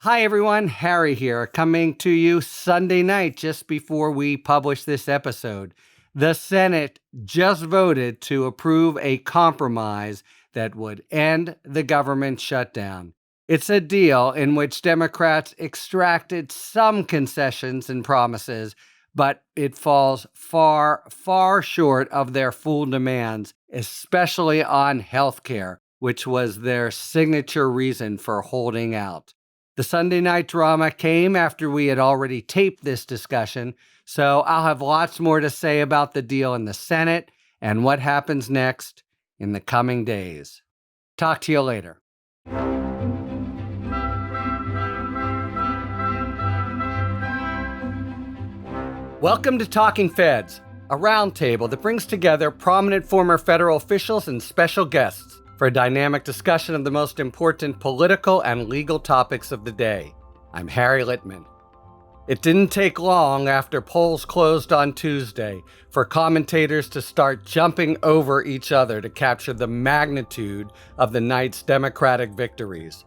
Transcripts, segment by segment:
Hi, everyone. Harry here, coming to you Sunday night just before we publish this episode. The Senate just voted to approve a compromise that would end the government shutdown. It's a deal in which Democrats extracted some concessions and promises, but it falls far, far short of their full demands, especially on health care, which was their signature reason for holding out. The Sunday night drama came after we had already taped this discussion, so I'll have lots more to say about the deal in the Senate and what happens next in the coming days. Talk to you later. Welcome to Talking Feds, a roundtable that brings together prominent former federal officials and special guests for a dynamic discussion of the most important political and legal topics of the day. I'm Harry Littman. It didn't take long after polls closed on Tuesday for commentators to start jumping over each other to capture the magnitude of the night's Democratic victories.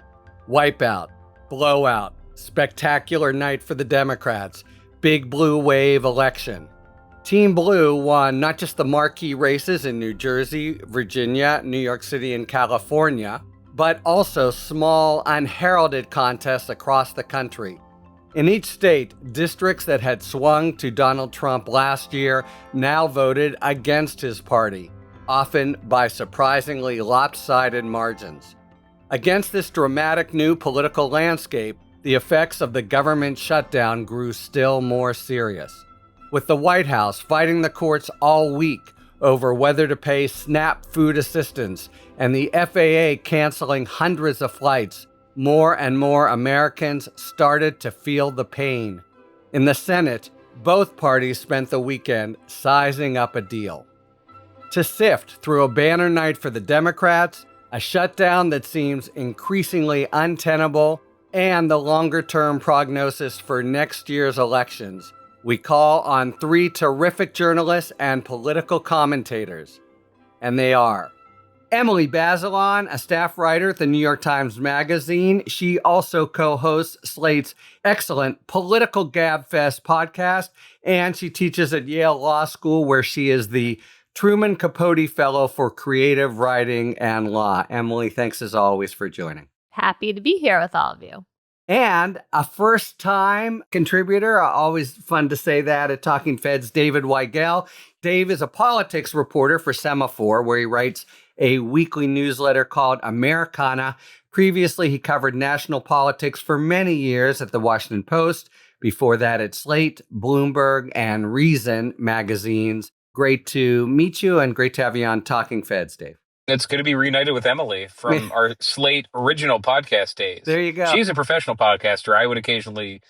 Wipeout, blowout, spectacular night for the Democrats, big blue wave election. Team Blue won not just the marquee races in New Jersey, Virginia, New York City, and California, but also small, unheralded contests across the country. In each state, districts that had swung to Donald Trump last year now voted against his party, often by surprisingly lopsided margins. Against this dramatic new political landscape, the effects of the government shutdown grew still more serious, with the White House fighting the courts all week over whether to pay SNAP food assistance and the FAA canceling hundreds of flights. More and more Americans started to feel the pain. In the Senate, both parties spent the weekend sizing up a deal to sift through a banner night for the Democrats, a shutdown that seems increasingly untenable, and the longer-term prognosis for next year's elections. We call on three terrific journalists and political commentators, and they are Emily Bazelon, a staff writer at the New York Times Magazine. She also co-hosts Slate's excellent Political Gabfest podcast, and she teaches at Yale Law School, where she is the Truman Capote Fellow for Creative Writing and Law. Emily, thanks as always for joining. Happy to be here with all of you. And a first-time contributor, always fun to say that at Talking Feds, David Weigel. Dave is a politics reporter for Semaphore, where he writes a weekly newsletter called Americana. Previously, he covered national politics for many years at the Washington Post. Before that, at Slate, Bloomberg, and Reason magazines. Great to meet you and great to have you on Talking Feds, Dave. It's good to be reunited with Emily from our Slate original podcast days. There you go. She's a professional podcaster. I would occasionally,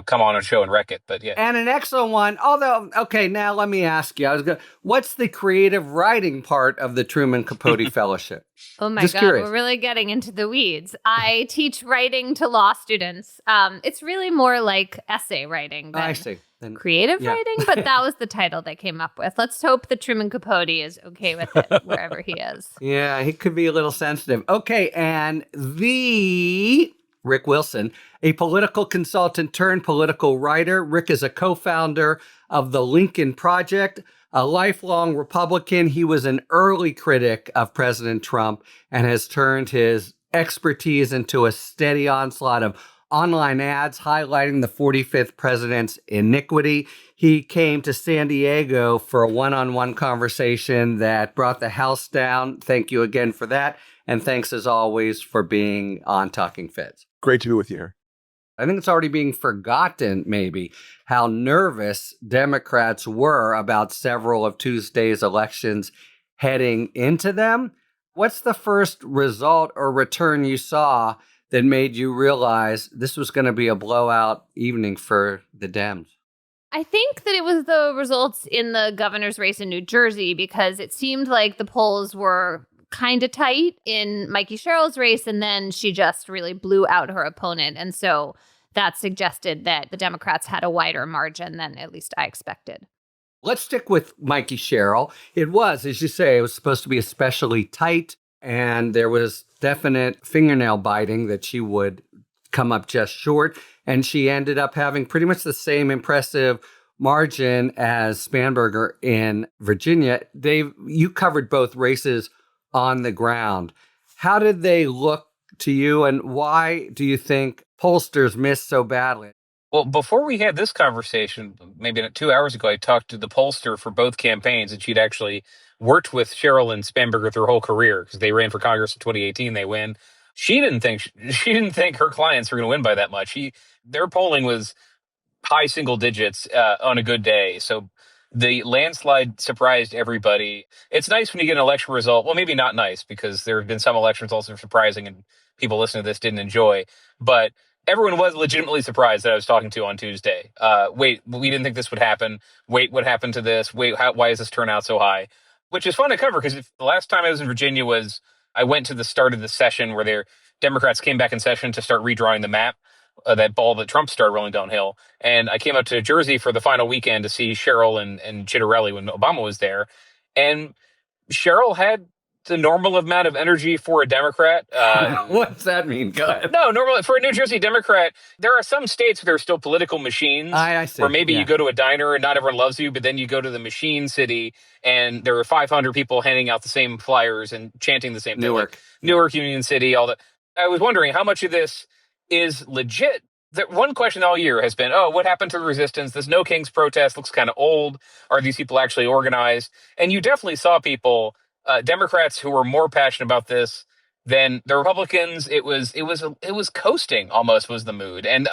come on a show and wreck it, but yeah. And an excellent one. Although, okay, now let me ask you. What's the creative writing part of the Truman Capote Fellowship? Oh my Just God, curious. We're really getting into the weeds. I teach writing to law students. It's really more like essay writing than I see. Then, creative yeah. writing, but that was the title they came up with. Let's hope that Truman Capote is okay with it wherever he is. Yeah, he could be a little sensitive. Okay, and the Rick Wilson, a political consultant turned political writer. Rick is a co-founder of the Lincoln Project, a lifelong Republican. He was an early critic of President Trump and has turned his expertise into a steady onslaught of online ads highlighting the 45th president's iniquity. He came to San Diego for a one-on-one conversation that brought the house down. Thank you again for that. And thanks, as always, for being on Talking Feds. Great to be with you here. I think it's already being forgotten, maybe, how nervous Democrats were about several of Tuesday's elections heading into them. What's the first result or return you saw that made you realize this was going to be a blowout evening for the Dems? I think that it was the results in the governor's race in New Jersey, because it seemed like the polls were kind of tight in Mikey Sherrill's race, and then she just really blew out her opponent. And so that suggested that the Democrats had a wider margin than at least I expected. Let's stick with Mikey Sherrill. It was, as you say, it was supposed to be especially tight, and there was definite fingernail biting that she would come up just short. And she ended up having pretty much the same impressive margin as Spanberger in Virginia. You covered both races on the ground. How did they look to you, and why do you think pollsters missed so badly? Well, before we had this conversation, maybe 2 hours ago, I talked to the pollster for both campaigns, and she'd actually worked with Cheryl and Spanberger through her whole career because they ran for Congress in 2018. They win. She didn't think her clients were going to win by that much. Their polling was high single digits on a good day. So the landslide surprised everybody. It's nice when you get an election result. Well, maybe not nice because there have been some election results that are surprising and people listening to this didn't enjoy. But everyone was legitimately surprised that I was talking to on Tuesday. Wait, we didn't think this would happen. Wait, what happened to this? Wait, why is this turnout so high? Which is fun to cover because the last time I was in Virginia was I went to the start of the session where their Democrats came back in session to start redrawing the map. That ball that Trump started rolling downhill. And I came up to Jersey for the final weekend to see Cheryl and Chitterelli when Obama was there. And Cheryl had the normal amount of energy for a Democrat. What's that mean? Go ahead. No, normal for a New Jersey Democrat. There are some states where there are still political machines. I see. Where maybe Yeah. you go to a diner and not everyone loves you, but then you go to the machine city and there are 500 people handing out the same flyers and chanting the same thing. Newark. Newark, Union City, all that. I was wondering how much of this is legit. The one question all year has been, what happened to the resistance? This No Kings protest looks kind of old. Are these people actually organized? And you definitely saw people, Democrats who were more passionate about this than the Republicans. It was coasting almost was the mood. And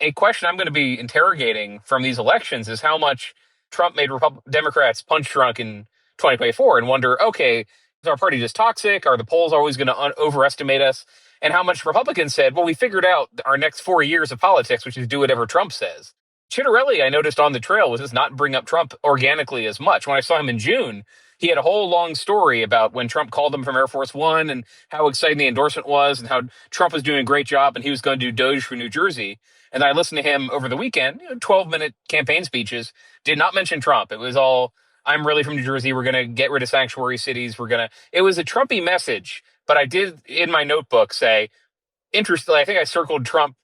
a question I'm going to be interrogating from these elections is how much Trump made Democrats punch drunk in 2024 and wonder, okay, is our party just toxic? Are the polls always going to overestimate us? And how much Republicans said, well, we figured out our next 4 years of politics, which is do whatever Trump says. Chitterelli, I noticed on the trail, was just not bring up Trump organically as much. When I saw him in June, he had a whole long story about when Trump called him from Air Force One and how exciting the endorsement was and how Trump was doing a great job and he was going to do Doge for New Jersey. And I listened to him over the weekend, 12-minute campaign speeches, did not mention Trump. It was all, I'm really from New Jersey. We're going to get rid of sanctuary cities. It was a Trumpy message. But I did in my notebook say, interesting. I think I circled Trump ?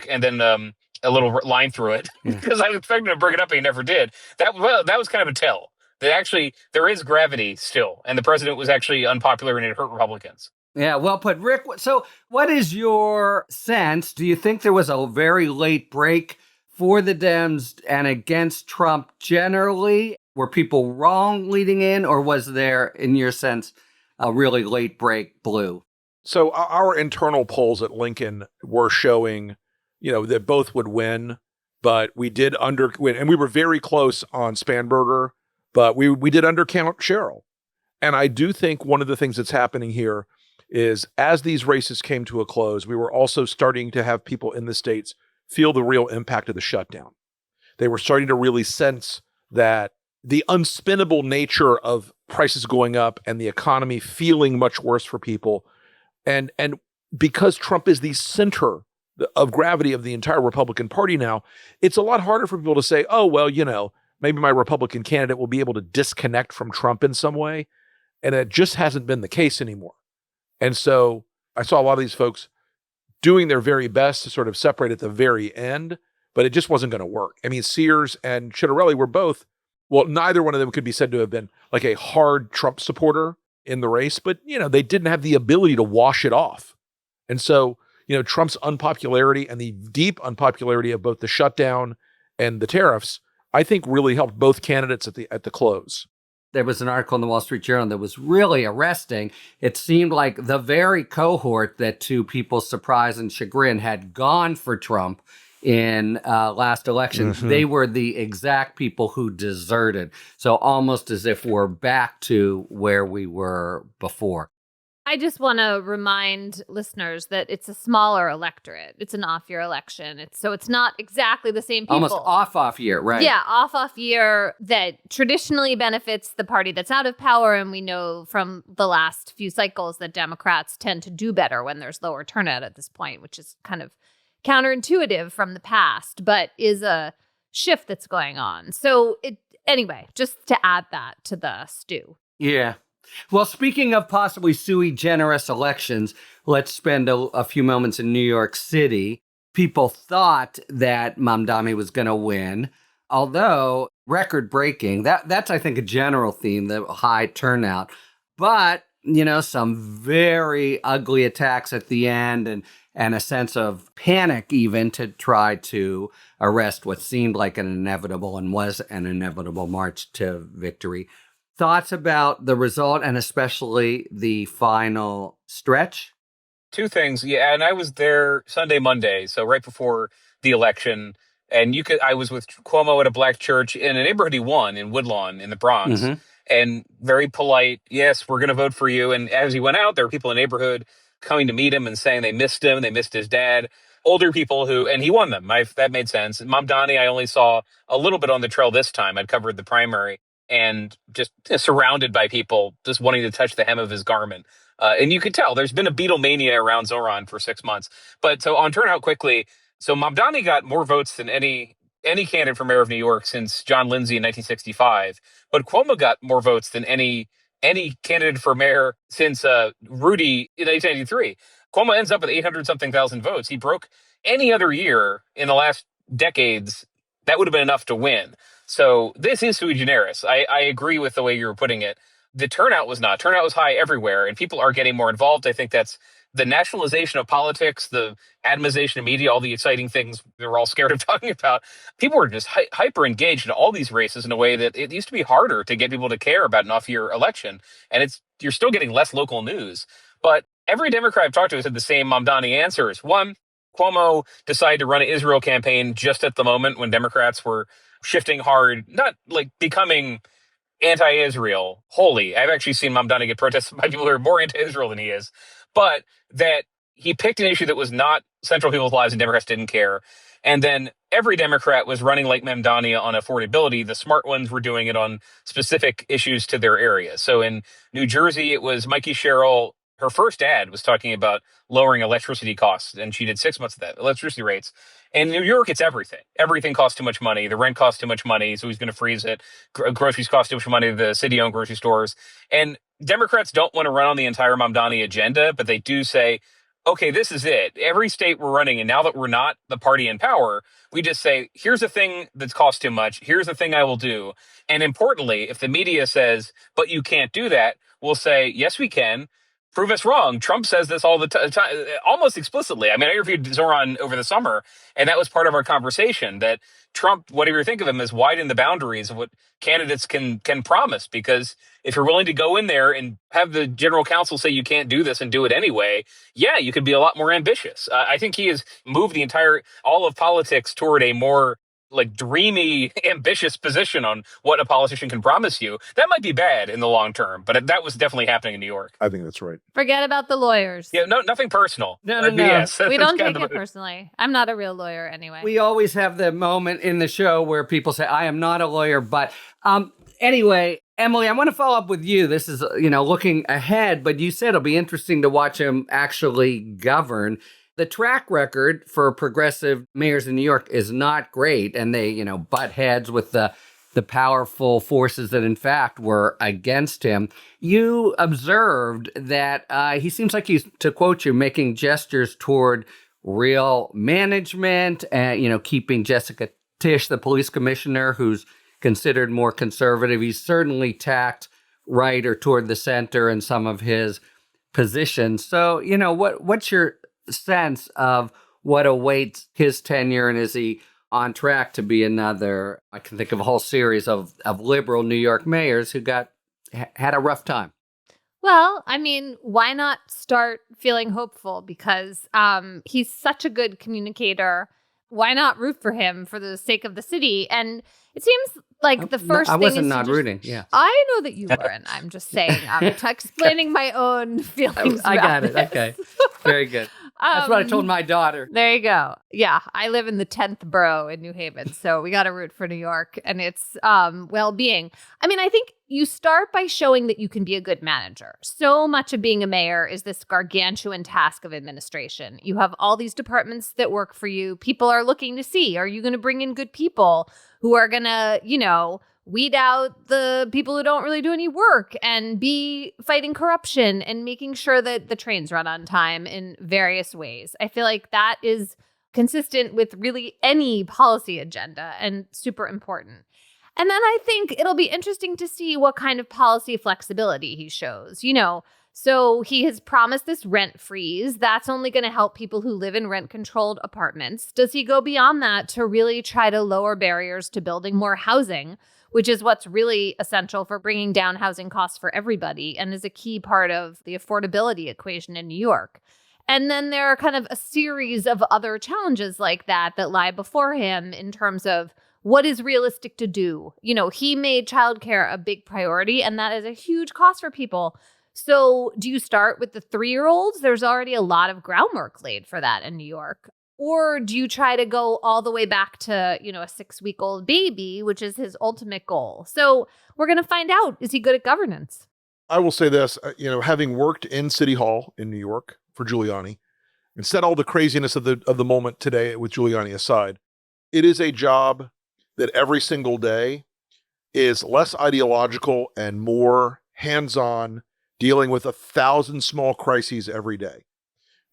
And then a little line through it because I was expecting to bring it up and he never did. That was kind of a tell that actually there is gravity still, and the president was actually unpopular and it hurt Republicans. Yeah, well put, Rick. So, what is your sense? Do you think there was a very late break for the Dems and against Trump generally? Were people wrong leading in, or was there, in your sense, a really late break blue? So our internal polls at Lincoln were showing, that both would win, but we did win, and we were very close on Spanberger, but we did undercount Cheryl. And I do think one of the things that's happening here is as these races came to a close, we were also starting to have people in the states feel the real impact of the shutdown. They were starting to really sense that the unspinnable nature of prices going up and the economy feeling much worse for people. And because Trump is the center of gravity of the entire Republican Party now, it's a lot harder for people to say, oh, well, maybe my Republican candidate will be able to disconnect from Trump in some way. And it just hasn't been the case anymore. And so I saw a lot of these folks doing their very best to sort of separate at the very end, but it just wasn't going to work. I mean, Sears and Chitterelli were both, well, neither one of them could be said to have been like a hard Trump supporter in the race, but, they didn't have the ability to wash it off. And so, Trump's unpopularity and the deep unpopularity of both the shutdown and the tariffs, I think really helped both candidates at the close. There was an article in the Wall Street Journal that was really arresting. It seemed like the very cohort that, to people's surprise and chagrin, had gone for Trump in last election, they were the exact people who deserted. So almost as if we're back to where we were before. I just want to remind listeners that it's a smaller electorate. It's an off-year election. So it's not exactly the same people. Almost off year, right? Yeah, off year that traditionally benefits the party that's out of power. And we know from the last few cycles that Democrats tend to do better when there's lower turnout at this point, which is kind of counterintuitive from the past, but is a shift that's going on. So anyway, just to add that to the stew. Yeah. Well, speaking of possibly sui generis elections, let's spend a few moments in New York City. People thought that Mamdani was going to win, although record-breaking. That's, I think, a general theme, the high turnout. But, some very ugly attacks at the end and a sense of panic even to try to arrest what seemed like an inevitable and was an inevitable march to victory. Thoughts about the result and especially the final stretch? Two things. Yeah, and I was there Sunday, Monday, so right before the election. And I was with Cuomo at a black church in a neighborhood he won in Woodlawn in the Bronx. Mm-hmm. And very polite, yes, we're going to vote for you. And as he went out, there were people in the neighborhood coming to meet him and saying they missed him, they missed his dad. Older people and he won them. That made sense. Mamdani, I only saw a little bit on the trail this time. I'd covered the primary and just surrounded by people just wanting to touch the hem of his garment. And you could tell there's been a Beatlemania around Zoran for 6 months. But so on turnout quickly, so Mamdani got more votes than any candidate for mayor of New York since John Lindsay in 1965. But Cuomo got more votes than any candidate for mayor since Rudy in 1993. Cuomo ends up with 800-something thousand votes. He broke any other year in the last decades. That would have been enough to win. So this is sui generis. I agree with the way you were putting it. The turnout was not. Turnout was high everywhere, and people are getting more involved. I think that's the nationalization of politics, the atomization of media, all the exciting things that we're all scared of talking about. People are just hyper engaged in all these races in a way that it used to be harder to get people to care about an off-year election. And you're still getting less local news. But every Democrat I've talked to has had the same Mamdani answers. One, Cuomo decided to run an Israel campaign just at the moment when Democrats were shifting hard, not like becoming anti-Israel wholly. I've actually seen Mamdani get protested by people who are more anti-Israel than he is, but that he picked an issue that was not central to people's lives and Democrats didn't care. And then every Democrat was running like Mamdani on affordability. The smart ones were doing it on specific issues to their area. So in New Jersey, it was Mikey Sherrill. Her first ad was talking about lowering electricity costs, and she did 6 months of that, electricity rates. In New York, it's everything. Everything costs too much money. The rent costs too much money, so he's going to freeze it. Groceries cost too much money to the city-owned grocery stores. And Democrats don't want to run on the entire Mamdani agenda, but they do say, okay, this is it. Every state we're running, and now that we're not the party in power, we just say, here's a thing that's cost too much. Here's the thing I will do. And importantly, if the media says, but you can't do that, we'll say, yes, we can. Prove us wrong. Trump says this all the time, almost explicitly. I mean, I interviewed Zoran over the summer, and that was part of our conversation, that Trump, whatever you think of him, has widened the boundaries of what candidates can promise. Because if you're willing to go in there and have the general counsel say you can't do this and do it anyway, yeah, you could be a lot more ambitious. I think he has moved all of politics toward a more dreamy, ambitious position on what a politician can promise you. That might be bad in the long term, but that was definitely happening in New York. I think that's right. Forget about the lawyers. Yeah, nothing personal. No. Yes, we don't take it personally. I'm not a real lawyer anyway. We always have the moment in the show where people say, I am not a lawyer, but anyway, Emily, I want to follow up with you. This is, looking ahead, but you said it'll be interesting to watch him actually govern. The track record for progressive mayors in New York is not great, and they, butt heads with the powerful forces that, in fact, were against him. You observed that he seems like he's, to quote you, making gestures toward real management and, keeping Jessica Tisch, the police commissioner, who's considered more conservative. He's certainly tacked right or toward the center in some of his positions. So, what's your sense of what awaits his tenure, and is he on track to be another? I can think of a whole series of liberal New York mayors who had a rough time. Well, I mean, why not start feeling hopeful? Because he's such a good communicator. Why not root for him for the sake of the city? And it seems like the first thing wasn't is not rooting. Yeah, I know that you weren't. I'm just saying. I'm explaining my own feelings. I got it. this. Okay, very good. That's what I told my daughter. There you go. Yeah, I live in the 10th borough in New Haven, so we got to root for New York and its well-being. I mean, I think you start by showing that you can be a good manager. So much of being a mayor is this gargantuan task of administration. You have all these departments that work for you. People are looking to see, are you going to bring in good people who are going to, weed out the people who don't really do any work and be fighting corruption and making sure that the trains run on time in various ways. I feel like that is consistent with really any policy agenda and super important. And then I think it'll be interesting to see what kind of policy flexibility he shows. So he has promised this rent freeze. That's only going to help people who live in rent-controlled apartments. Does he go beyond that to really try to lower barriers to building more housing, which is what's really essential for bringing down housing costs for everybody and is a key part of the affordability equation in New York? And then there are kind of a series of other challenges like that lie before him in terms of what is realistic to do. He made childcare a big priority, and that is a huge cost for people. So do you start with the 3-year-olds? There's already a lot of groundwork laid for that in New York. Or do you try to go all the way back to, a 6-week-old baby, which is his ultimate goal? So we're going to find out, is he good at governance? I will say this, having worked in City Hall in New York for Giuliani, and set all the craziness of the moment today with Giuliani aside, it is a job that every single day is less ideological and more hands-on, dealing with 1,000 small crises every day.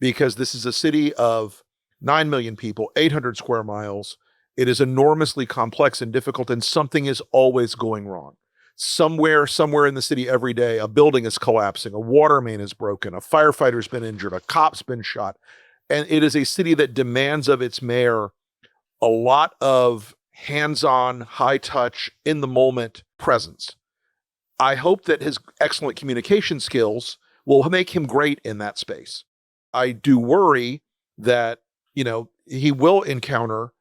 Because this is a city of 9 million people, 800 square miles. It is enormously complex and difficult, and something is always going wrong. Somewhere in the city every day, a building is collapsing, a water main is broken, a firefighter's been injured, a cop's been shot. And it is a city that demands of its mayor a lot of hands-on, high-touch, in-the-moment presence. I hope that his excellent communication skills will make him great in that space. I do worry that, he will encounter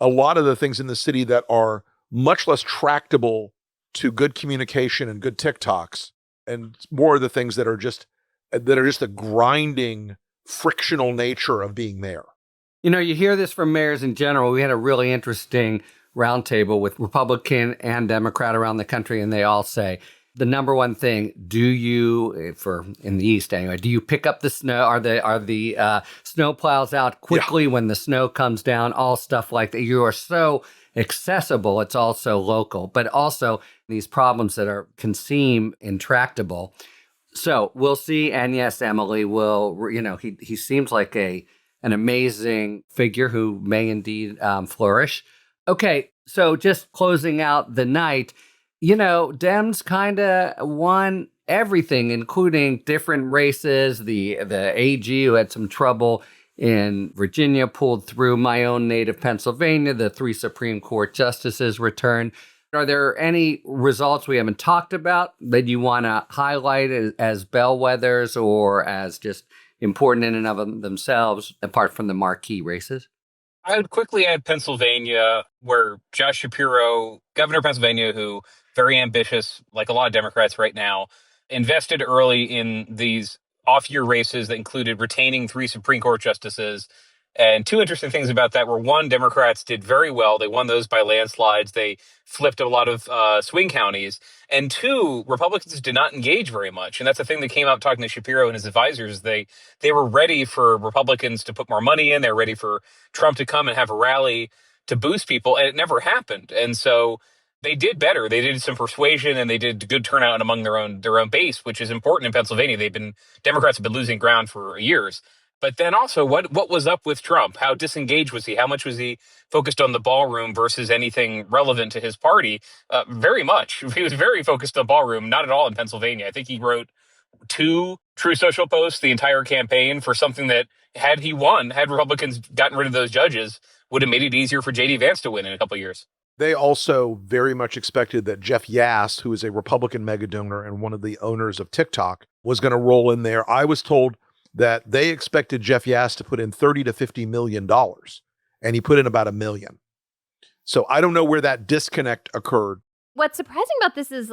a lot of the things in the city that are much less tractable to good communication and good TikToks, and more of the things that are just the grinding, frictional nature of being mayor. You hear this from mayors in general. We had a really interesting roundtable with Republican and Democrat around the country, and they all say, the number one thing, in the East anyway, do you pick up the snow? Are the snow plows out quickly when the snow comes down? All stuff like that. You are so accessible. It's also local, but also these problems that can seem intractable. So we'll see. And yes, Emily will, he seems like an amazing figure who may indeed flourish. Okay. So just closing out the night, Dems kind of won everything, including different races. The AG who had some trouble in Virginia pulled through. My own native Pennsylvania, the 3 Supreme Court justices returned. Are there any results we haven't talked about that you want to highlight as bellwethers or as just important in and of themselves, apart from the marquee races? I would quickly add Pennsylvania, where Josh Shapiro, governor of Pennsylvania, who very ambitious, like a lot of Democrats right now, invested early in these off-year races that included retaining 3 Supreme Court justices. And 2 interesting things about that were, 1, Democrats did very well. They won those by landslides. They flipped a lot of swing counties. And 2, Republicans did not engage very much. And that's the thing that came out talking to Shapiro and his advisors. They were ready for Republicans to put more money in. They were ready for Trump to come and have a rally to boost people. And it never happened. And so they did better. They did some persuasion, and they did good turnout among their own base, which is important in Pennsylvania. Democrats have been losing ground for years. But then also, what was up with Trump? How disengaged was he? How much was he focused on the ballroom versus anything relevant to his party? Very much. He was very focused on ballroom, not at all in Pennsylvania. I think he wrote 2 True Social posts the entire campaign for something that, had he won, had Republicans gotten rid of those judges, would have made it easier for J.D. Vance to win in a couple of years. They also very much expected that Jeff Yass, who is a Republican mega donor and one of the owners of TikTok, was going to roll in there. I was told that they expected Jeff Yass to put in $30 to $50 million, and he put in about $1 million. So I don't know where that disconnect occurred. What's surprising about this is,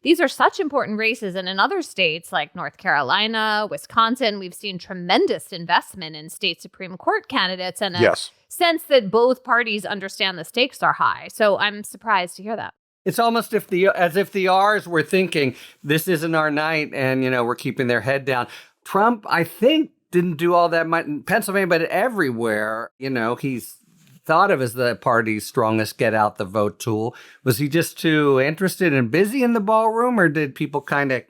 these are such important races. And in other states like North Carolina, Wisconsin, we've seen tremendous investment in state Supreme Court candidates and a sense that both parties understand the stakes are high. So I'm surprised to hear that. It's almost as if the R's were thinking, this isn't our night, and, we're keeping their head down. Trump, I think, didn't do all that much in Pennsylvania, but everywhere, he's thought of as the party's strongest get out the vote tool. Was he just too interested and busy in the ballroom, or did people kind of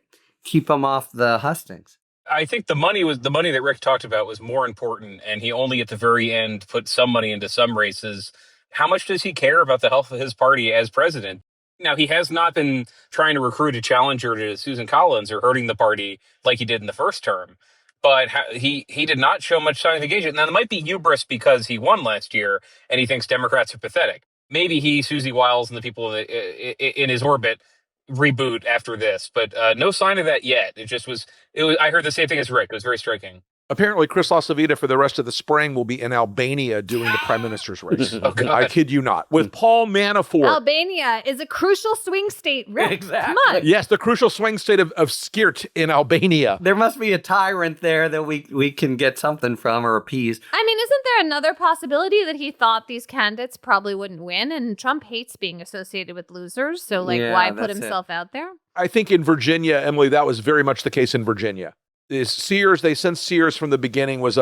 keep him off the hustings? I think the money that Rick talked about was more important, and he only at the very end put some money into some races. How much does he care about the health of his party as president? Now, he has not been trying to recruit a challenger to Susan Collins or hurting the party like he did in the first term. But he did not show much sign of engagement. Now, there might be hubris because he won last year and he thinks Democrats are pathetic. Maybe he, Susie Wiles, and the people in his orbit reboot after this, but no sign of that yet. It was. I heard the same thing as Rick. It was very striking. Apparently, Chris LaSavita for the rest of the spring will be in Albania doing the prime minister's race. Oh, God. I kid you not. With Paul Manafort. Albania is a crucial swing state, Rick. Exactly. Come on. Yes, the crucial swing state of Skirt in Albania. There must be a tyrant there that we can get something from or appease. I mean, isn't there another possibility that he thought these candidates probably wouldn't win? And Trump hates being associated with losers. So, Yeah, why put that's himself out there? I think in Virginia, Emily, that was very much the case in Virginia. They sensed Sears from the beginning was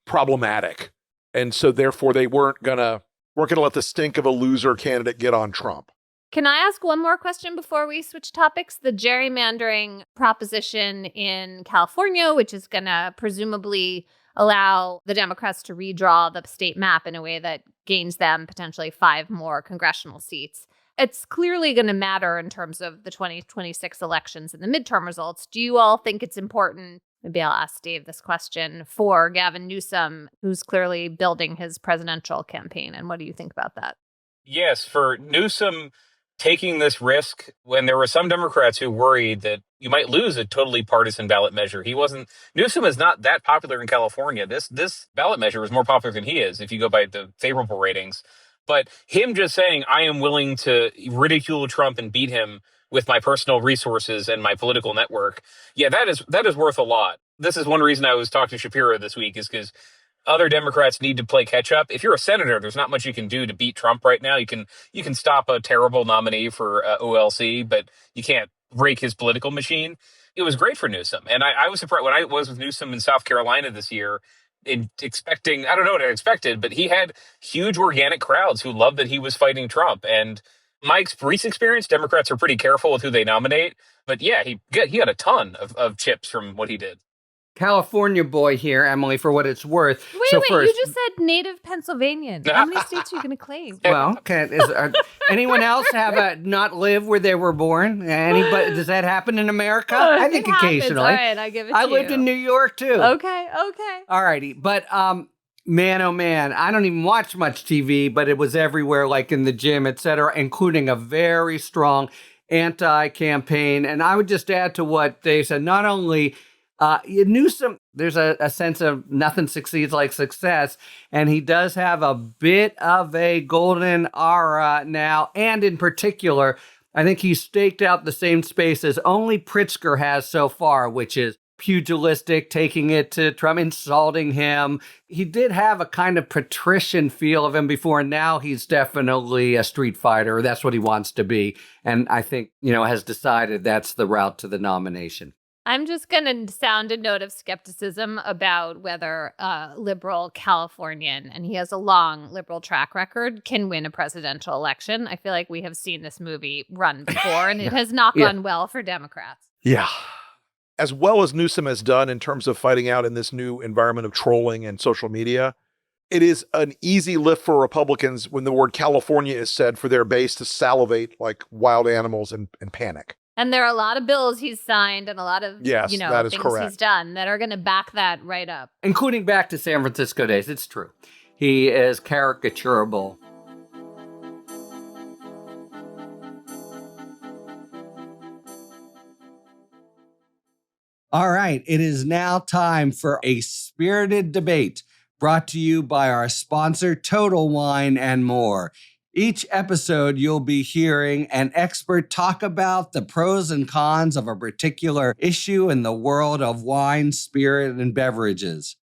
problematic. And so therefore they weren't gonna let the stink of a loser candidate get on Trump. Can I ask one more question before we switch topics? The gerrymandering proposition in California, which is going to presumably allow the Democrats to redraw the state map in a way that gains them potentially 5 more congressional seats. It's clearly going to matter in terms of the 2026 elections and the midterm results. Do you all think it's important? Maybe I'll ask Dave this question for Gavin Newsom, who's clearly building his presidential campaign. And what do you think about that? Yes, for Newsom taking this risk when there were some Democrats who worried that you might lose a totally partisan ballot measure. Newsom is not that popular in California. This ballot measure was more popular than he is if you go by the favorable ratings. But him just saying, I am willing to ridicule Trump and beat him with my personal resources and my political network. Yeah, that is worth a lot. This is one reason I was talking to Shapiro this week, is because other Democrats need to play catch up. If you're a senator, there's not much you can do to beat Trump right now. You can stop a terrible nominee for OLC, but you can't break his political machine. It was great for Newsom. And I was surprised when I was with Newsom in South Carolina this year, expecting, I don't know what I expected, but he had huge organic crowds who loved that he was fighting Trump. And my recent experience, Democrats are pretty careful with who they nominate. But yeah, he got a ton of chips from what he did. California boy here, Emily, for what it's worth. Wait, you just said native Pennsylvanian. How many states are you going to claim? Well, anyone else not live where they were born? Anybody? Does that happen in America? I think occasionally. All right, I give it to you. I lived in New York too. Okay. All righty, but man, oh man, I don't even watch much TV, but it was everywhere, like in the gym, etc., including a very strong anti-campaign. And I would just add to what Dave said. Not only Newsom, there's a sense of nothing succeeds like success, and he does have a bit of a golden aura now, and in particular, I think he's staked out the same space as only Pritzker has so far, which is pugilistic, taking it to Trump, insulting him. He did have a kind of patrician feel of him before, and now he's definitely a street fighter. That's what he wants to be, and I think, has decided that's the route to the nomination. I'm just going to sound a note of skepticism about whether a liberal Californian, and he has a long liberal track record, can win a presidential election. I feel like we have seen this movie run before, and it has not gone well for Democrats. Yeah. As well as Newsom has done in terms of fighting out in this new environment of trolling and social media, it is an easy lift for Republicans when the word California is said for their base to salivate like wild animals and panic. And there are a lot of bills he's signed and a lot of that is things correct. He's done that are going to back that right up. Including back to San Francisco days. It's true. He is caricaturable. All right, it is now time for a spirited debate brought to you by our sponsor, Total Wine and More. Each episode, you'll be hearing an expert talk about the pros and cons of a particular issue in the world of wine, spirit, and beverages.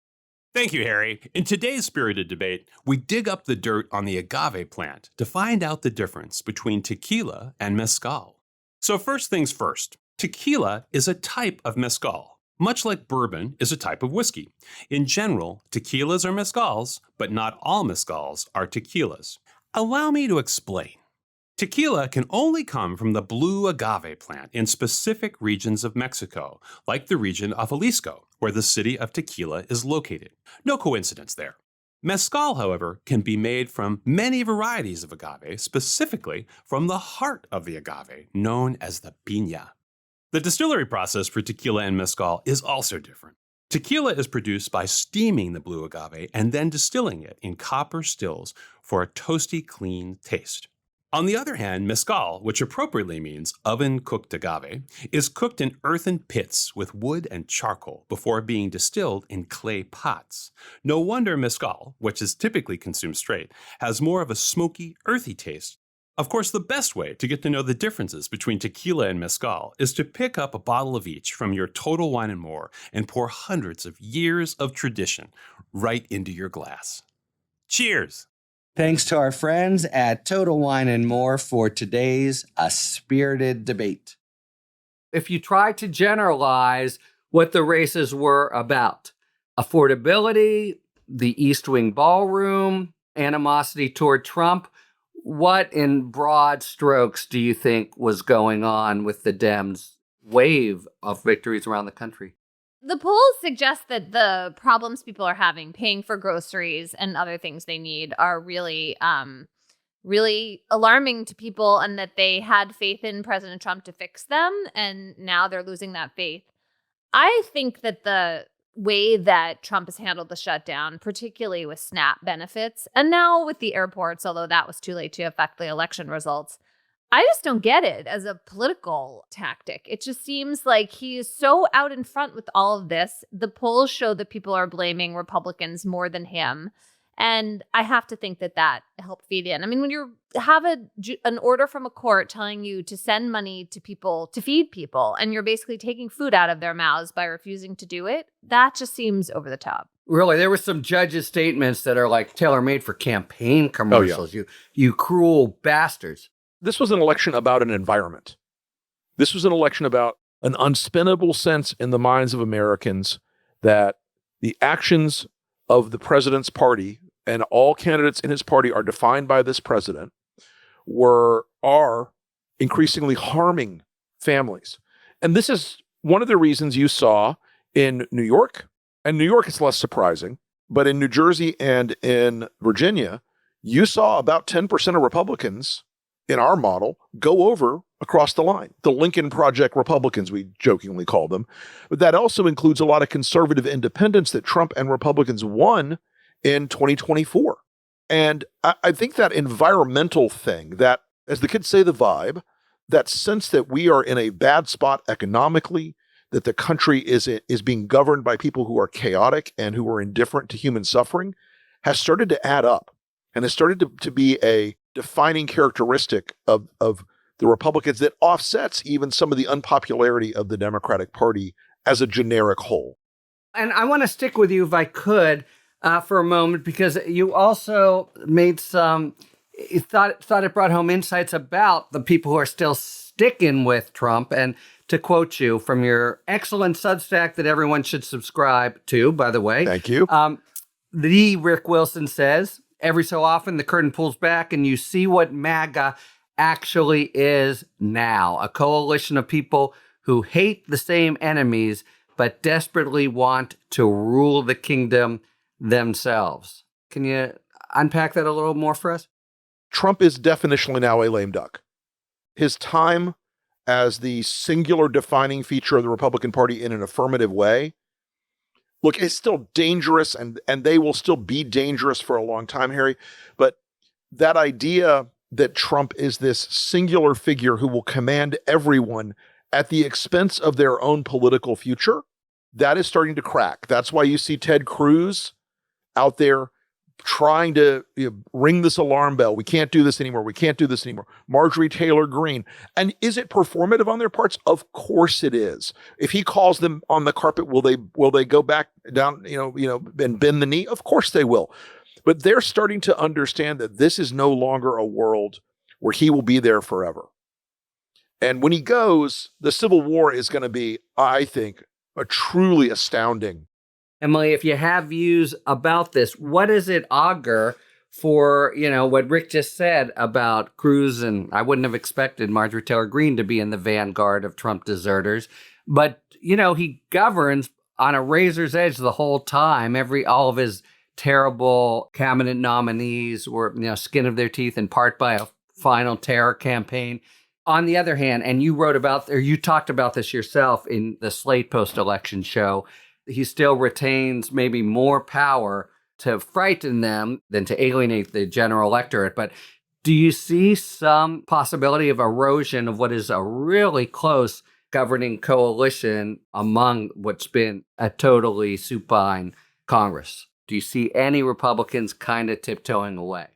Thank you, Harry. In today's spirited debate, we dig up the dirt on the agave plant to find out the difference between tequila and mezcal. So first things first, tequila is a type of mezcal. much like bourbon is a type of whiskey. In general, tequilas are mezcals, but not all mezcals are tequilas. Allow me to explain. Tequila can only come from the blue agave plant in specific regions of Mexico, like the region of Jalisco, where the city of Tequila is located. No coincidence there. Mezcal, however, can be made from many varieties of agave, specifically from the heart of the agave, known as the piña. The distillery process for tequila and mezcal is also different. Tequila is produced by steaming the blue agave and then distilling it in copper stills for a toasty, clean taste. On the other hand, mezcal, which appropriately means oven-cooked agave, is cooked in earthen pits with wood and charcoal before being distilled in clay pots. No wonder mezcal, which is typically consumed straight, has more of a smoky, earthy taste. Of course, the best way to get to know the differences between tequila and mezcal is to pick up a bottle of each from your Total Wine & More and pour hundreds of years of tradition right into your glass. Cheers! Thanks to our friends at Total Wine & More for today's A Spirited Debate. If you try to generalize what the races were about, affordability, the East Wing ballroom, animosity toward Trump, what in broad strokes do you think was going on with the Dems' wave of victories around the country? The polls suggest that the problems people are having, paying for groceries and other things they need, are really, really alarming to people, and that they had faith in President Trump to fix them, and now they're losing that faith. I think that the way that Trump has handled the shutdown, particularly with SNAP benefits, and now with the airports, although that was too late to affect the election results, I just don't get it as a political tactic. It just seems like he is so out in front with all of this. The polls show that people are blaming Republicans more than him. And I have to think that that helped feed in. I mean, when you have an order from a court telling you to send money to people to feed people, and you're basically taking food out of their mouths by refusing to do it, that just seems over the top. Really, there were some judges' statements that are like tailor-made for campaign commercials. You cruel bastards. This was an election about an environment. This was an election about an unspinnable sense in the minds of Americans that the actions of the president's party and all candidates in his party are defined by this president are increasingly harming families. And this is one of the reasons you saw in New York, and New York is less surprising, but in New Jersey and in Virginia, you saw about 10% of Republicans in our model go over across the line. The Lincoln Project Republicans, we jokingly call them. But that also includes a lot of conservative independents that Trump and Republicans won in 2024. And I think that environmental thing, that, as the kids say, the vibe, that sense that we are in a bad spot economically, that the country is being governed by people who are chaotic and who are indifferent to human suffering, has started to add up and has started to be a defining characteristic of the Republicans that offsets even some of the unpopularity of the Democratic Party as a generic whole. And I want to stick with you, if I could, for a moment, because you also made thought it brought home insights about the people who are still sticking with Trump. And to quote you from your excellent Substack that everyone should subscribe to, by the way. Thank you. The Rick Wilson says, every so often, the curtain pulls back and you see what MAGA actually is now. A coalition of people who hate the same enemies, but desperately want to rule the kingdom themselves. Can you unpack that a little more for us? Trump is definitionally now a lame duck. His time as the singular defining feature of the Republican Party in an affirmative way, look, it's still dangerous, and they will still be dangerous for a long time, Harry. But that idea that Trump is this singular figure who will command everyone at the expense of their own political future, that is starting to crack. That's why you see Ted Cruz out there trying to ring this alarm bell. We can't do this anymore. We can't do this anymore. Marjorie Taylor Greene. And is it performative on their parts? Of course it is. If he calls them on the carpet, will they go back down, and bend the knee? Of course they will. But they're starting to understand that this is no longer a world where he will be there forever. And when he goes, the Civil War is going to be, I think, truly astounding. Emily, if you have views about this, what does it augur for, what Rick just said about Cruz? And I wouldn't have expected Marjorie Taylor Greene to be in the vanguard of Trump deserters. But, he governs on a razor's edge the whole time. All of his terrible cabinet nominees were, skin of their teeth in part by a final terror campaign. On the other hand, and you talked about this yourself in the Slate post-election show, he still retains maybe more power to frighten them than to alienate the general electorate. But do you see some possibility of erosion of what is a really close governing coalition among what's been a totally supine Congress? Do you see any Republicans kind of tiptoeing away?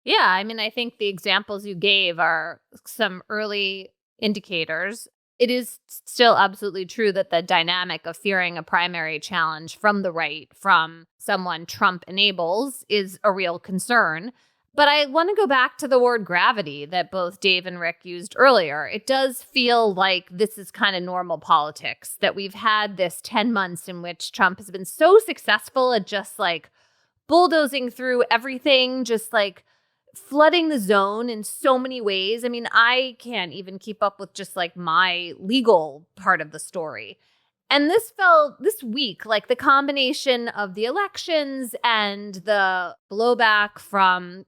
Yeah, I think the examples you gave are some early indicators. It is still absolutely true that the dynamic of fearing a primary challenge from the right, from someone Trump enables, is a real concern. But I want to go back to the word gravity that both Dave and Rick used earlier. It does feel like this is kind of normal politics, that we've had this 10 months in which Trump has been so successful at just bulldozing through everything, just flooding the zone in so many ways. I can't even keep up with just my legal part of the story. And this felt this week like the combination of the elections and the blowback from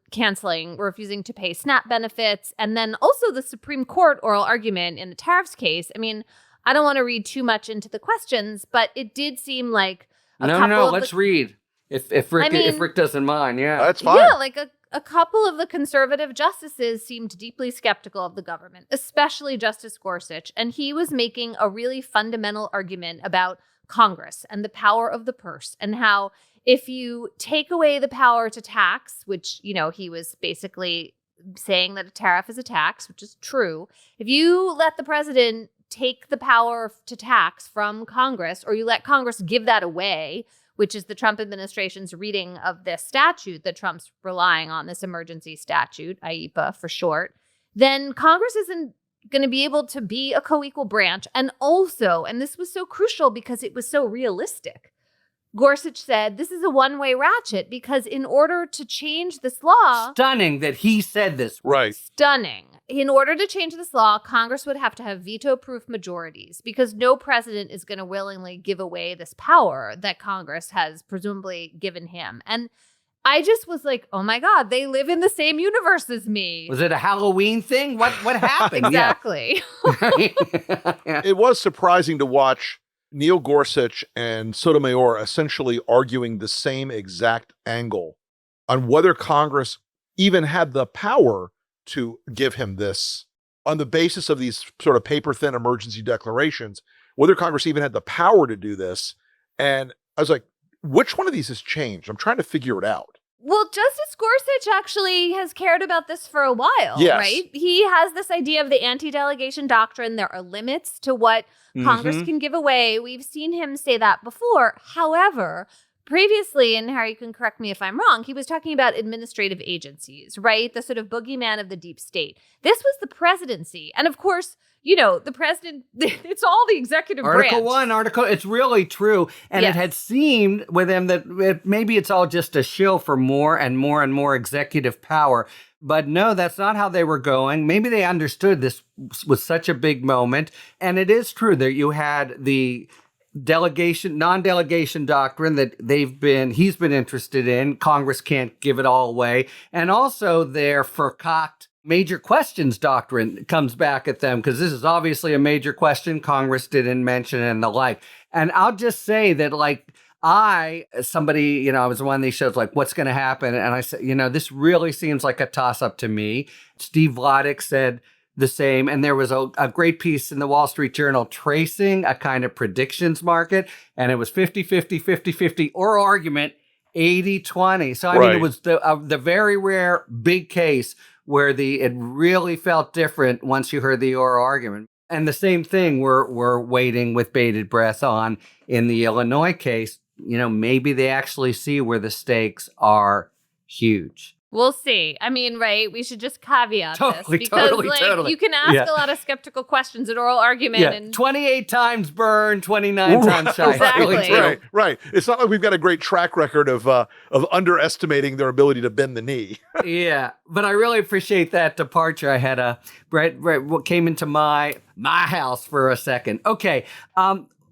refusing to pay SNAP benefits, and then also the Supreme Court oral argument in the tariffs case. I don't want to read too much into the questions, but it did seem like let's read. If Rick doesn't mind, yeah. That's fine. Yeah, a couple of the conservative justices seemed deeply skeptical of the government, especially Justice Gorsuch, and he was making a really fundamental argument about Congress and the power of the purse, and how if you take away the power to tax, which, he was basically saying that a tariff is a tax, which is true, if you let the president take the power to tax from Congress, or you let Congress give that away, which is the Trump administration's reading of this statute that Trump's relying on, this emergency statute, IEPA for short, then Congress isn't going to be able to be a co-equal branch. And also, and this was so crucial because it was so realistic, Gorsuch said this is a one-way ratchet because in order to change this law... Stunning that he said this. Right. Stunning. In order to change this law, Congress would have to have veto-proof majorities because no president is going to willingly give away this power that Congress has presumably given him. And I just was like, oh my God, they live in the same universe as me. Was it a Halloween thing? What happened? Exactly. Yeah. It was surprising to watch Neil Gorsuch and Sotomayor essentially arguing the same exact angle on whether Congress even had the power to give him this on the basis of these sort of paper-thin emergency declarations, whether Congress even had the power to do this. And I was like, which one of these has changed? I'm trying to figure it out. Well, Justice Gorsuch actually has cared about this for a while, yes. Right? He has this idea of the anti-delegation doctrine. There are limits to what Congress can give away. We've seen him say that before. However, previously, and Harry, you can correct me if I'm wrong, he was talking about administrative agencies, right? The sort of boogeyman of the deep state. This was the presidency. And of course, the president, it's all the executive branch. It's really true. And Yes. It had seemed with him that maybe it's all just a shill for more and more and more executive power. But no, that's not how they were going. Maybe they understood this was such a big moment. And it is true that you had the non-delegation doctrine that he's been interested in. Congress can't give it all away. And also their forcocked major questions doctrine comes back at them because this is obviously a major question Congress didn't mention and the like. And I'll just say that I was on one of these shows, what's going to happen? And I said, this really seems like a toss-up to me. Steve Vladeck said the same. And there was a great piece in the Wall Street Journal tracing a kind of predictions market. And it was 50-50, 50-50, or argument 80-20. So, it was the very rare big case where it really felt different once you heard the oral argument. And the same thing we're waiting with bated breath on in the Illinois case. Maybe they actually see where the stakes are huge. We'll see. I mean, right, we should just caveat Totally, this because totally. you can ask Yeah. a lot of skeptical questions at oral argument. Yeah, And 28 times burn, 29 times shy. Exactly. Right. It's not like we've got a great track record of underestimating their ability to bend the knee. Yeah, but I really appreciate that departure. I had what came into my house for a second. Okay,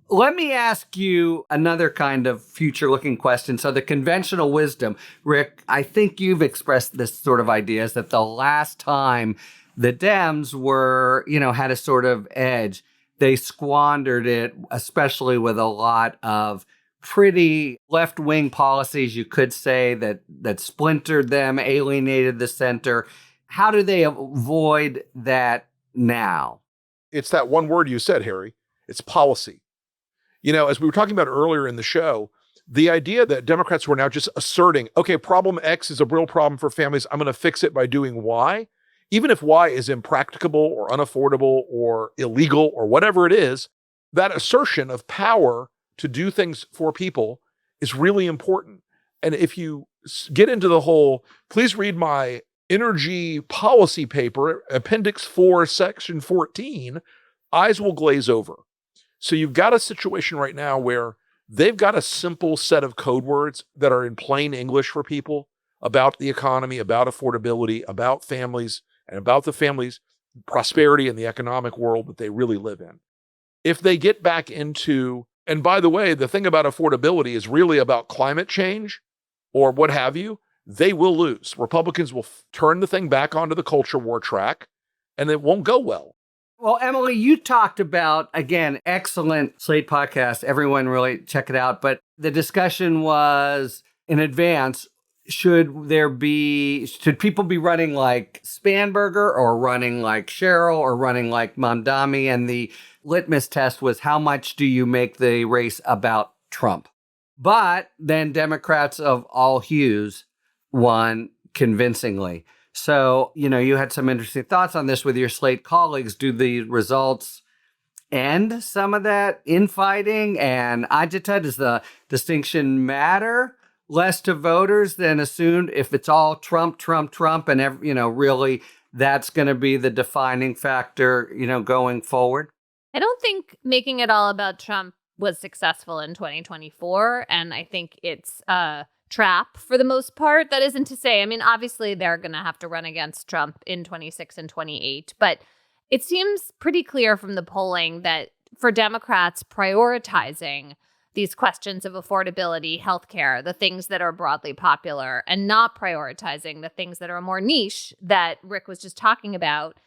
let me ask you another kind of future-looking question. So the conventional wisdom, Rick, I think you've expressed this sort of idea is that the last time the Dems were, had a sort of edge, they squandered it, especially with a lot of pretty left-wing policies, you could say, that splintered them, alienated the center. How do they avoid that now? It's that one word you said, Harry. It's policy. As we were talking about earlier in the show, the idea that Democrats were now just asserting, okay, problem X is a real problem for families. I'm going to fix it by doing Y. Even if Y is impracticable or unaffordable or illegal or whatever it is, that assertion of power to do things for people is really important. And if you get into the whole, please read my energy policy paper, Appendix 4, Section 14, eyes will glaze over. So you've got a situation right now where they've got a simple set of code words that are in plain English for people about the economy, about affordability, about families, and about the families' prosperity in the economic world that they really live in. If they get back into, and by the way, the thing about affordability is really about climate change or what have you, they will lose. Republicans will turn the thing back onto the culture war track, and it won't go well. Well, Emily, you talked about, again, excellent Slate podcast. Everyone really check it out. But the discussion was in advance, should people be running like Spanberger or running like Sherrill or running like Mamdani? And the litmus test was, how much do you make the race about Trump? But then Democrats of all hues won convincingly. So, you had some interesting thoughts on this with your Slate colleagues. Do the results end some of that infighting and agita? Does the distinction matter less to voters than assumed if it's all Trump, and, really that's going to be the defining factor, going forward? I don't think making it all about Trump was successful in 2024. And I think it's trap for the most part. That isn't to say, obviously they're going to have to run against Trump in 26 and 28, but it seems pretty clear from the polling that for Democrats, prioritizing these questions of affordability, healthcare, the things that are broadly popular, and not prioritizing the things that are more niche that Rick was just talking about,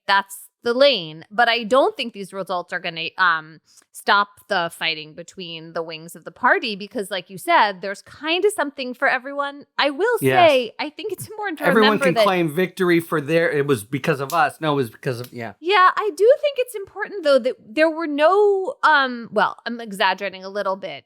that's the lane. But I don't think these results are going to stop the fighting between the wings of the party because, like you said, there's kind of something for everyone. I will say, yes. I think it's important to everyone remember can claim victory for it was because of us. No, it was because of, Yeah, I do think it's important, though, that there were no, I'm exaggerating a little bit.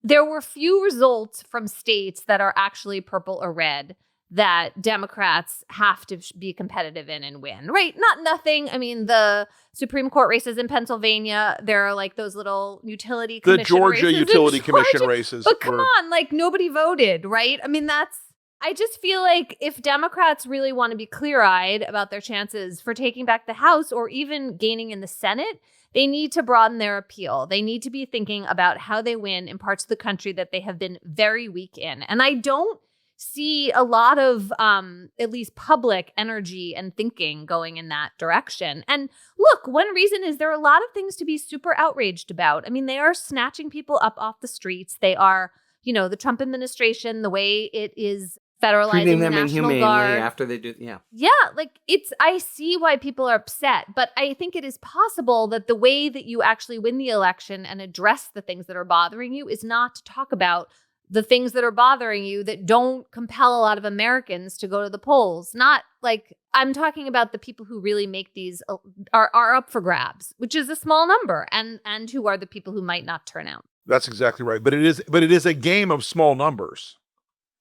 There were few results from states that are actually purple or red that Democrats have to be competitive in and win, right? Not nothing. The Supreme Court races in Pennsylvania, there are those little utility commission races. The Georgia utility commission races. But come on, nobody voted, right? I just feel like if Democrats really want to be clear-eyed about their chances for taking back the House or even gaining in the Senate, they need to broaden their appeal. They need to be thinking about how they win in parts of the country that they have been very weak in. And I don't see a lot of at least public energy and thinking going in that direction. And look, one reason is there are a lot of things to be super outraged about. They are snatching people up off the streets. They are, the Trump administration, the way it is federalizing treating them the National inhumanely Guard. After they do, yeah. Yeah, I see why people are upset, but I think it is possible that the way that you actually win the election and address the things that are bothering you is not to talk about the things that are bothering you that don't compel a lot of Americans to go to the polls. Not I'm talking about the people who really make these are up for grabs, which is a small number, and who are the people who might not turn out. That's exactly right. But it is a game of small numbers.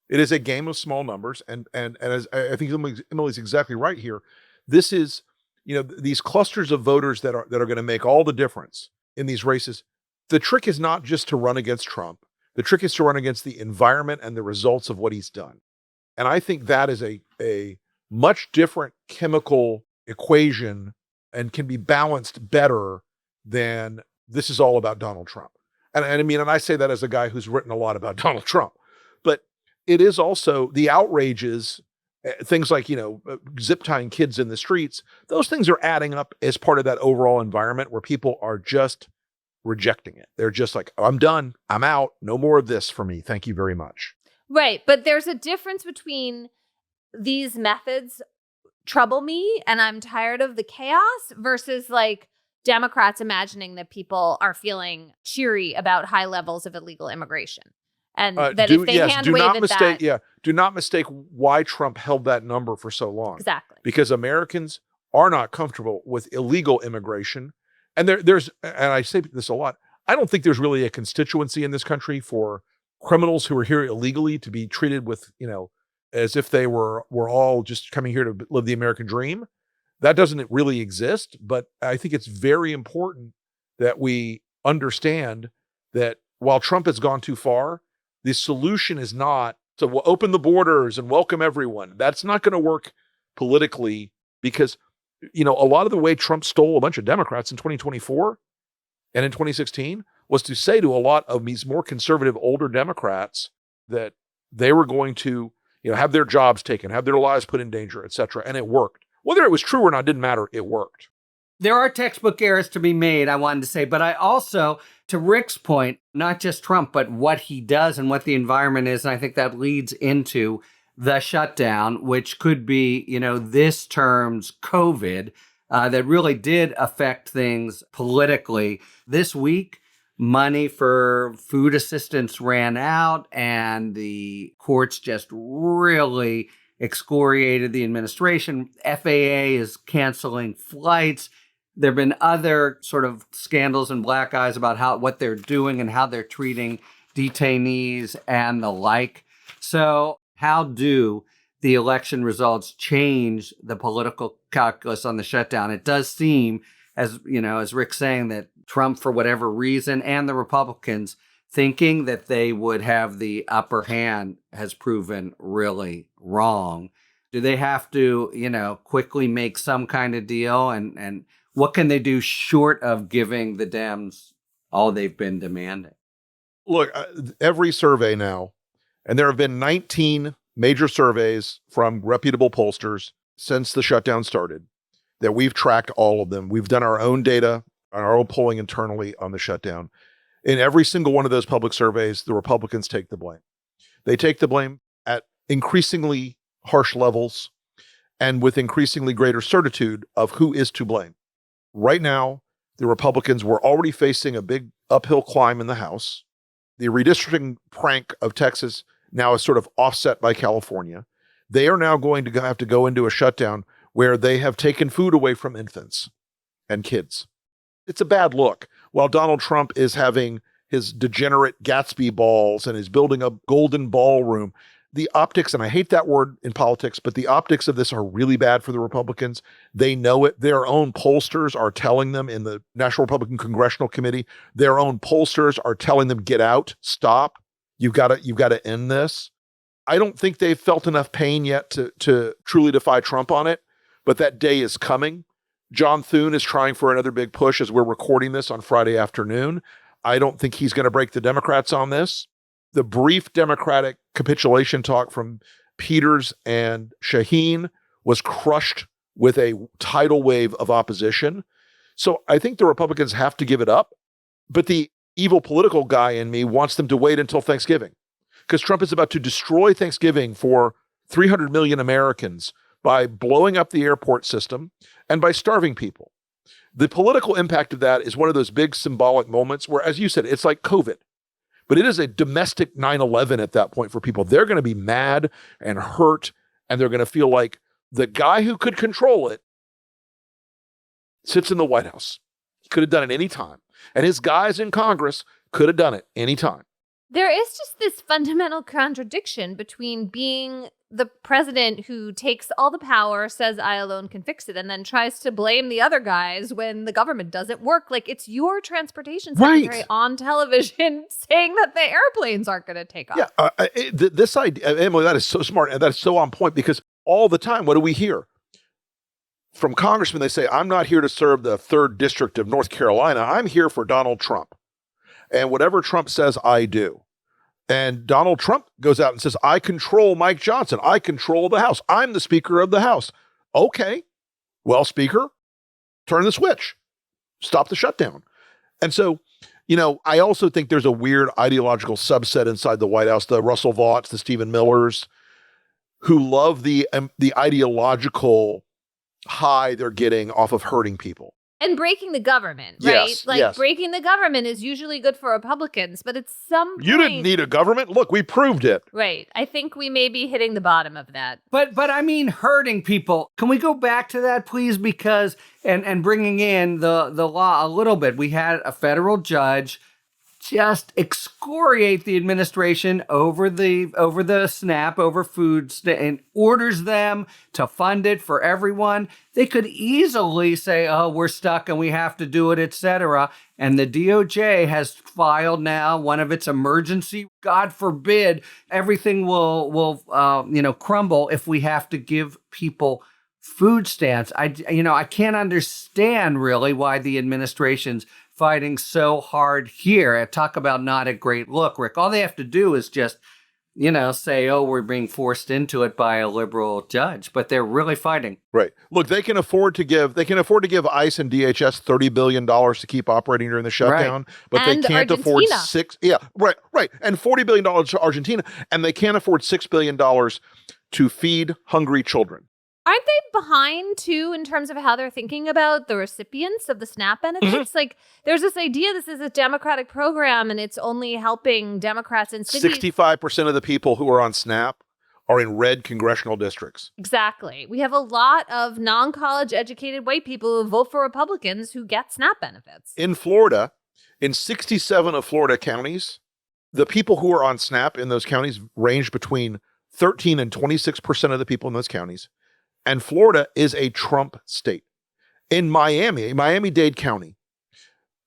It is a game of small numbers, and as I think Emily's exactly right here. This is, these clusters of voters that are going to make all the difference in these races. The trick is not just to run against Trump. The trick is to run against the environment and the results of what he's done. And I think that is a much different chemical equation and can be balanced better than this is all about Donald Trump. And I mean, and I say that as a guy who's written a lot about Donald Trump, but it is also the outrages, things like, zip tying kids in the streets. Those things are adding up as part of that overall environment where people are just rejecting it. They're just like, oh, I'm done. I'm out. No more of this for me. Thank you very much. Right. But there's a difference between these methods trouble me and I'm tired of the chaos versus like Democrats imagining that people are feeling cheery about high levels of illegal immigration. And that if they hand wave at that. Yeah, do not mistake why Trump held that number for so long. Exactly. Because Americans are not comfortable with illegal immigration. And there's, and I say this a lot, I don't think there's really a constituency in this country for criminals who are here illegally to be treated with, as if they were all just coming here to live the American dream. That doesn't really exist. But I think it's very important that we understand that while Trump has gone too far, the solution is not to open the borders and welcome everyone. That's not going to work politically because, a lot of the way Trump stole a bunch of Democrats in 2024 and in 2016 was to say to a lot of these more conservative older Democrats that they were going to, have their jobs taken, have their lives put in danger, et cetera. And it worked. Whether it was true or not didn't matter. It worked. There are textbook errors to be made, I wanted to say, but I also, to Rick's point, not just Trump, but what he does and what the environment is, and I think that leads into the shutdown, which could be, this term's COVID, that really did affect things politically. This week, money for food assistance ran out, and the courts just really excoriated the administration. FAA is canceling flights. There have been other sort of scandals and black eyes about what they're doing and how they're treating detainees and the like. So how do the election results change the political calculus on the shutdown? It does seem, as Rick's saying, that Trump, for whatever reason, and the Republicans thinking that they would have the upper hand has proven really wrong. Do they have to, quickly make some kind of deal? And what can they do short of giving the Dems all they've been demanding? Look, every survey now, and there have been 19 major surveys from reputable pollsters since the shutdown started, that we've tracked all of them. We've done our own data, our own polling internally on the shutdown. In every single one of those public surveys, the Republicans take the blame. They take the blame at increasingly harsh levels and with increasingly greater certitude of who is to blame. Right now, the Republicans were already facing a big uphill climb in the House. The redistricting prank of Texas now is sort of offset by California. They are now going to have to go into a shutdown where they have taken food away from infants and kids. It's a bad look. While Donald Trump is having his degenerate Gatsby balls and is building a golden ballroom, the optics, and I hate that word in politics, but the optics of this are really bad for the Republicans. They know it. Their own pollsters are telling them in the National Republican Congressional Committee, their own pollsters are telling them, get out, stop. You've got to end this. I don't think they've felt enough pain yet to truly defy Trump on it, but that day is coming. John Thune is trying for another big push as we're recording this on Friday afternoon. I don't think he's going to break the Democrats on this. The brief Democratic capitulation talk from Peters and Shaheen was crushed with a tidal wave of opposition. So I think the Republicans have to give it up. But the evil political guy in me wants them to wait until Thanksgiving, because Trump is about to destroy Thanksgiving for 300 million Americans by blowing up the airport system and by starving people. The political impact of that is one of those big symbolic moments where, as you said, it's like COVID. But it is a domestic 9/11 at that point for people. They're going to be mad and hurt, and they're going to feel like the guy who could control it sits in the White House. He could have done it any time. And his guys in Congress could have done it any time. There is just this fundamental contradiction between being the president who takes all the power, says I alone can fix it, and then tries to blame the other guys when the government doesn't work. Like, it's your transportation secretary on television saying that the airplanes aren't going to take off. Yeah, this idea, Emily, that is so smart, and that is so on point, because all the time, what do we hear? From congressmen, they say, I'm not here to serve the 3rd District of North Carolina. I'm here for Donald Trump. And whatever Trump says, I do. And Donald Trump goes out and says, I control Mike Johnson. I control the House. I'm the Speaker of the House. Okay. Well, Speaker, turn the switch. Stop the shutdown. And so, I also think there's a weird ideological subset inside the White House, the Russell Vaught's, the Stephen Millers, who love the ideological high they're getting off of hurting people. And breaking the government, right? Yes. Breaking the government is usually good for Republicans, but at some point... You didn't need a government. Look, we proved it. Right. I think we may be hitting the bottom of that. But I mean, hurting people. Can we go back to that, please? Because, and bringing in the law a little bit, we had a federal judge just excoriate the administration over the SNAP, over food, and orders them to fund it for everyone. They could easily say, oh, we're stuck and we have to do it, etc. And the DOJ has filed now one of its emergency, God forbid, everything will crumble if we have to give people food stamps. I can't understand really why the administration's fighting so hard here. Talk about not a great look, Rick. All they have to do is just, say, oh, we're being forced into it by a liberal judge, but they're really fighting. Right. Look, they can afford to give ICE and DHS $30 billion to keep operating during the shutdown, right. But and they can't afford and $40 billion to Argentina, and they can't afford $6 billion to feed hungry children. Aren't they behind, too, in terms of how they're thinking about the recipients of the SNAP benefits? Mm-hmm. Like, there's this idea this is a Democratic program and it's only helping Democrats in cities. 65% of the people who are on SNAP are in red congressional districts. Exactly. We have a lot of non-college educated white people who vote for Republicans who get SNAP benefits. In Florida, in 67 of Florida counties, the people who are on SNAP in those counties range between 13 and 26% of the people in those counties. And Florida is a Trump state. In Miami-Dade County,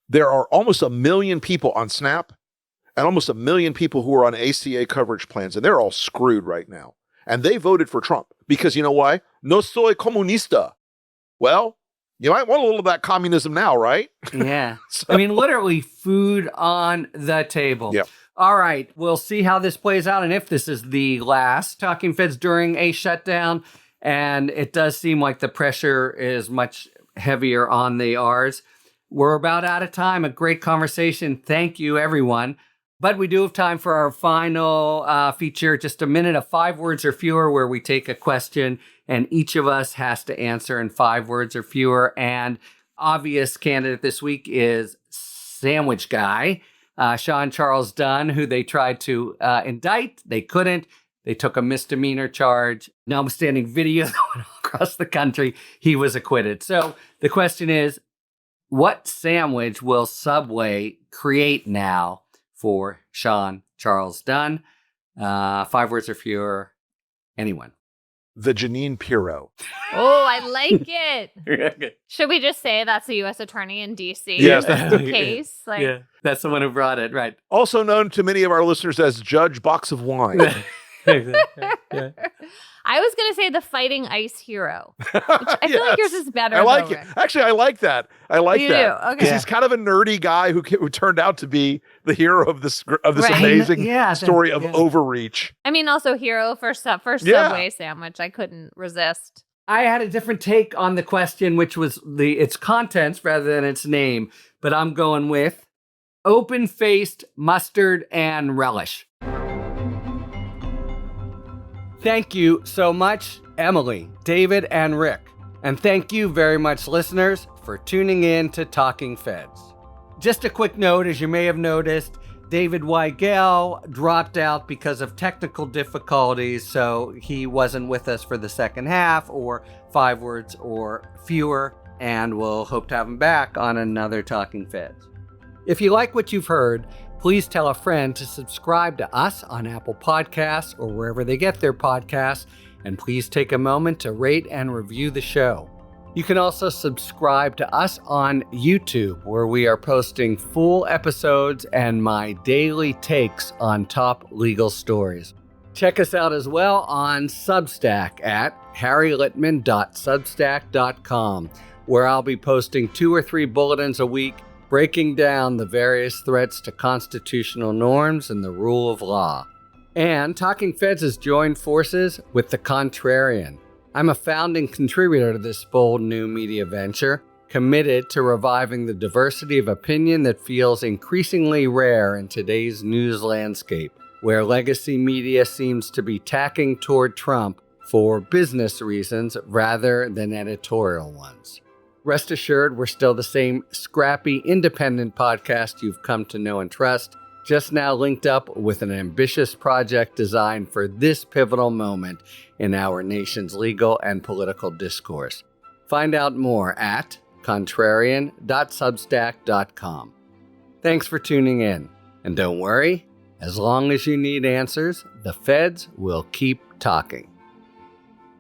there are almost 1 million people on SNAP and almost 1 million people who are on ACA coverage plans, and they're all screwed right now. And they voted for Trump because you know why? No soy comunista. Well, you might want a little of that communism now, right? Yeah. I mean, literally food on the table. Yeah. All right. We'll see how this plays out and if this is the last Talking Feds during a shutdown. And it does seem like the pressure is much heavier on the R's. We're about out of time. A great conversation. Thank you, everyone. But we do have time for our final feature, just a minute of 5 words or fewer, where we take a question and each of us has to answer in 5 words or fewer. And obvious candidate this week is Sandwich Guy, Sean Charles Dunn, who they tried to indict. They couldn't. They took a misdemeanor charge. Notwithstanding video that went across the country, he was acquitted. So the question is, what sandwich will Subway create now for Sean Charles Dunn? 5 words or fewer. Anyone? The Janine Pirro. Oh, I like it. Should we just say that's a U.S. attorney in D.C.? Yes. That's the case. Yeah, that's the one who brought it, right. Also known to many of our listeners as Judge Box of Wine. Yeah. I was going to say the Fighting Ice Hero. Which I feel like yours is better. I like though, it. Rick. Actually, I like that. I like You that. do? Okay. Because he's kind of a nerdy guy who turned out to be the hero of this Right. amazing Yeah, story of overreach. I mean, also hero for Subway sandwich. I couldn't resist. I had a different take on the question, which was its contents rather than its name. But I'm going with open-faced mustard and relish. Thank you so much, Emily, David, and Rick. And thank you very much, listeners, for tuning in to Talking Feds. Just a quick note, as you may have noticed, David Weigel dropped out because of technical difficulties, so he wasn't with us for the second half, or 5 words or fewer, and we'll hope to have him back on another Talking Feds. If you like what you've heard, Please tell a friend to subscribe to us on Apple Podcasts or wherever they get their podcasts, and please take a moment to rate and review the show. You can also subscribe to us on YouTube, where we are posting full episodes and my daily takes on top legal stories. Check us out as well on Substack at harrylittman.substack.com, where I'll be posting 2 or 3 bulletins a week breaking down the various threats to constitutional norms and the rule of law. And Talking Feds has joined forces with The Contrarian. I'm a founding contributor to this bold new media venture, committed to reviving the diversity of opinion that feels increasingly rare in today's news landscape, where legacy media seems to be tacking toward Trump for business reasons rather than editorial ones. Rest assured, we're still the same scrappy, independent podcast you've come to know and trust, just now linked up with an ambitious project designed for this pivotal moment in our nation's legal and political discourse. Find out more at contrarian.substack.com. Thanks for tuning in. And don't worry, as long as you need answers, the feds will keep talking.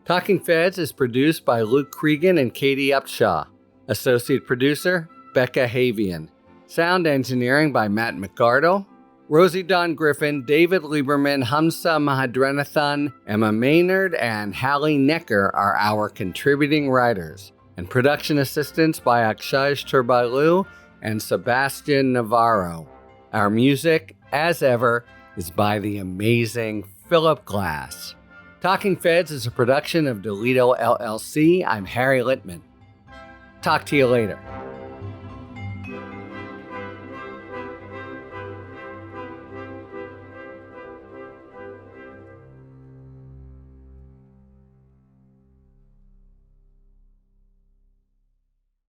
Talking Feds is produced by Luke Cregan and Katie Upshaw. Associate producer, Becca Havian. Sound engineering by Matt McArdle. Rosie Dawn Griffin, David Lieberman, Hamza Mahadrenathan, Emma Maynard, and Hallie Necker are our contributing writers. And production assistance by Akshaj Turbailu and Sebastian Navarro. Our music, as ever, is by the amazing Philip Glass. Talking Feds is a production of Delito LLC. I'm Harry Littman. Talk to you later.